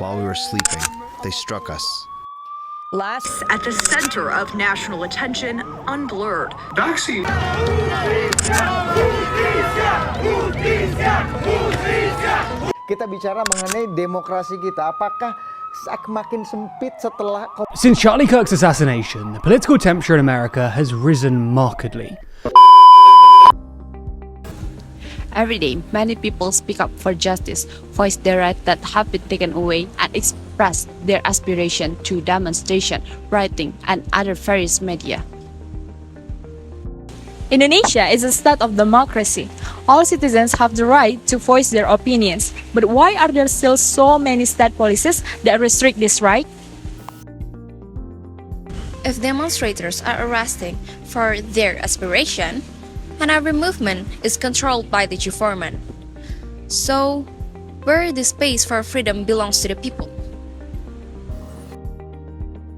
while we were sleeping. They struck us. Last, at the center of national attention, unblurred. Vaccine. Kita bicara mengenai demokrasi kita, apakah makin sempit setelah... Since Charlie Kirk's assassination, the political temperature in America has risen markedly. Every day, many people speak up for justice, voice their rights that have been taken away, and express their aspiration through demonstration, writing, and other various media. Indonesia is a state of democracy. All citizens have the right to voice their opinions. But why are there still so many state policies that restrict this right? If demonstrators are arresting for their aspiration, and every movement is controlled by the government, so where the space for freedom belongs to the people?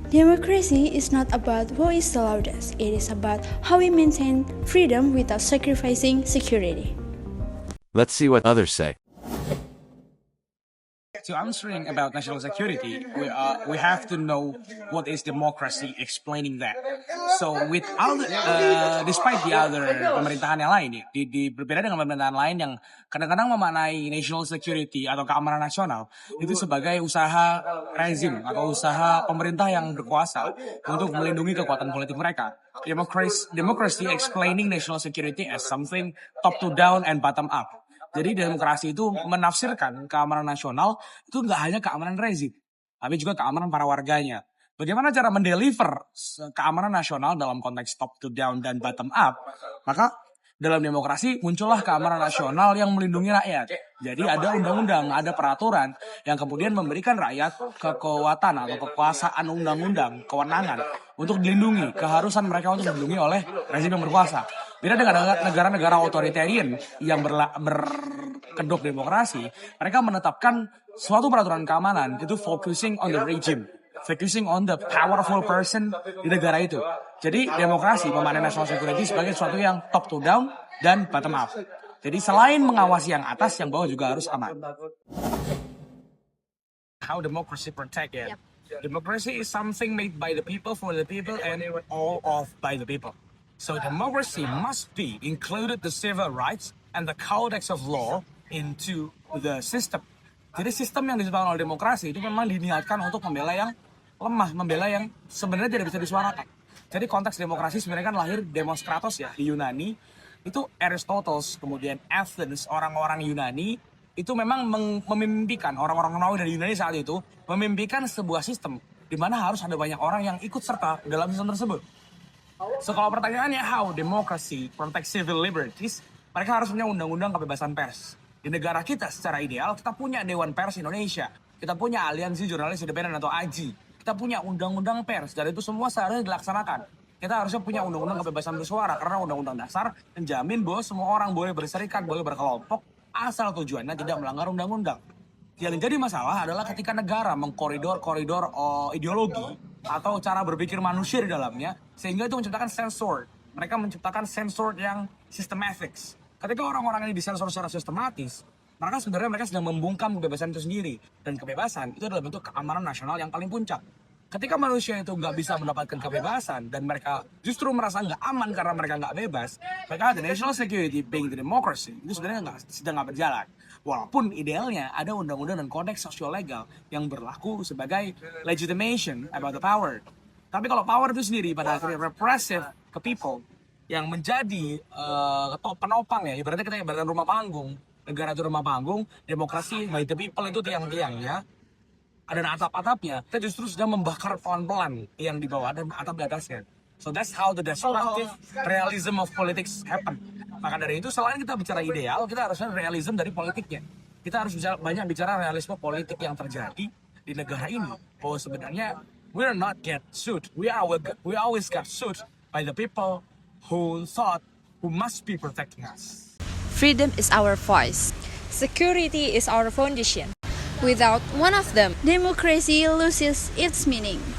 Democracy is not about who is the loudest, it is about how we maintain freedom without sacrificing security. Let's see what others say. To answering about national security, we have to know what is democracy, explaining that. So despite the other pemerintahan yang lain, berbeda dengan pemerintahan lain yang kadang-kadang memaknai national security atau keamanan nasional itu sebagai usaha rezim atau usaha pemerintah yang berkuasa untuk melindungi kekuatan politik mereka. Democracy explaining national security as something top to down and bottom up. Jadi demokrasi itu menafsirkan keamanan nasional itu nggak hanya keamanan rezim, tapi juga keamanan para warganya. Bagaimana cara mendeliver keamanan nasional dalam konteks top to down dan bottom up? Maka dalam demokrasi muncullah keamanan nasional yang melindungi rakyat. Jadi ada undang-undang, ada peraturan yang kemudian memberikan rakyat kekuatan atau kekuasaan undang-undang, kewenangan untuk dilindungi, keharusan mereka untuk dilindungi oleh rezim yang berkuasa. Beda dengan negara-negara otoritarian yang berkedok demokrasi, mereka menetapkan suatu peraturan keamanan itu focusing on the regime, focusing on the powerful person di negara itu. Jadi demokrasi memaknai national security sebagai sesuatu yang top to down dan bottom up. Jadi selain mengawasi yang atas, yang bawah juga harus aman. How democracy protect it? Yep. Democracy is something made by the people, for the people, and all of by the people. So democracy must be included the civil rights and the codex of law into the system. Jadi sistem yang disebutkan oleh demokrasi itu memang diniatkan untuk membela yang lemah, membela yang sebenarnya tidak bisa disuarakan. Jadi konteks demokrasi sebenarnya kan lahir Demos Kratos ya di Yunani. Itu Aristoteles, kemudian Athens, orang-orang Yunani itu memang memimpikan, orang-orang Romawi dari Yunani saat itu memimpikan sebuah sistem di mana harus ada banyak orang yang ikut serta dalam sistem tersebut. So kalau pertanyaannya how democracy protect civil liberties, mereka harus punya undang-undang kebebasan pers. Di negara kita secara ideal kita punya Dewan Pers Indonesia, kita punya Aliansi Jurnalis Independen atau AJI, kita punya undang-undang pers, dan itu semua seharusnya dilaksanakan. Kita harusnya punya undang-undang kebebasan bersuara karena undang-undang dasar menjamin bahwa semua orang boleh berserikat, boleh berkelompok asal tujuannya tidak melanggar undang-undang. Yang jadi masalah adalah ketika negara mengkoridor ideologi atau cara berpikir manusia di dalamnya, sehingga itu menciptakan sensor. Mereka menciptakan sensor yang systematics. Ketika orang-orang ini disensor secara sistematis, maka sebenarnya mereka sedang membungkam kebebasan itu sendiri. Dan kebebasan itu adalah bentuk keamanan nasional yang paling puncak. Ketika manusia itu nggak bisa mendapatkan kebebasan dan mereka justru merasa nggak aman karena mereka nggak bebas, maka the national security being the democracy itu sebenarnya sedang nggak berjalan. Walaupun idealnya ada undang-undang dan kodeks sosial-legal yang berlaku sebagai legitimation about the power. Tapi kalau power itu sendiri pada akhirnya repressive ke people yang menjadi penopang ya, ibaratnya kita ibaratkan rumah panggung, negara itu rumah panggung, demokrasi by the people itu tiang-tiangnya. Ada atap-atapnya, kita justru sedang membakar pelan-pelan yang di bawah dan atap di atasnya. So that's how the destructive realism of politics happen. Maka dari itu selain kita bicara ideal, kita harusnya realism dari politiknya. Kita harus banyak bicara realisme politik yang terjadi di negara ini. Bahwa sebenarnya we're not get sued. We always got sued by the people who must be protecting us. Freedom is our voice. Security is our foundation. Without one of them, Democracy loses its meaning.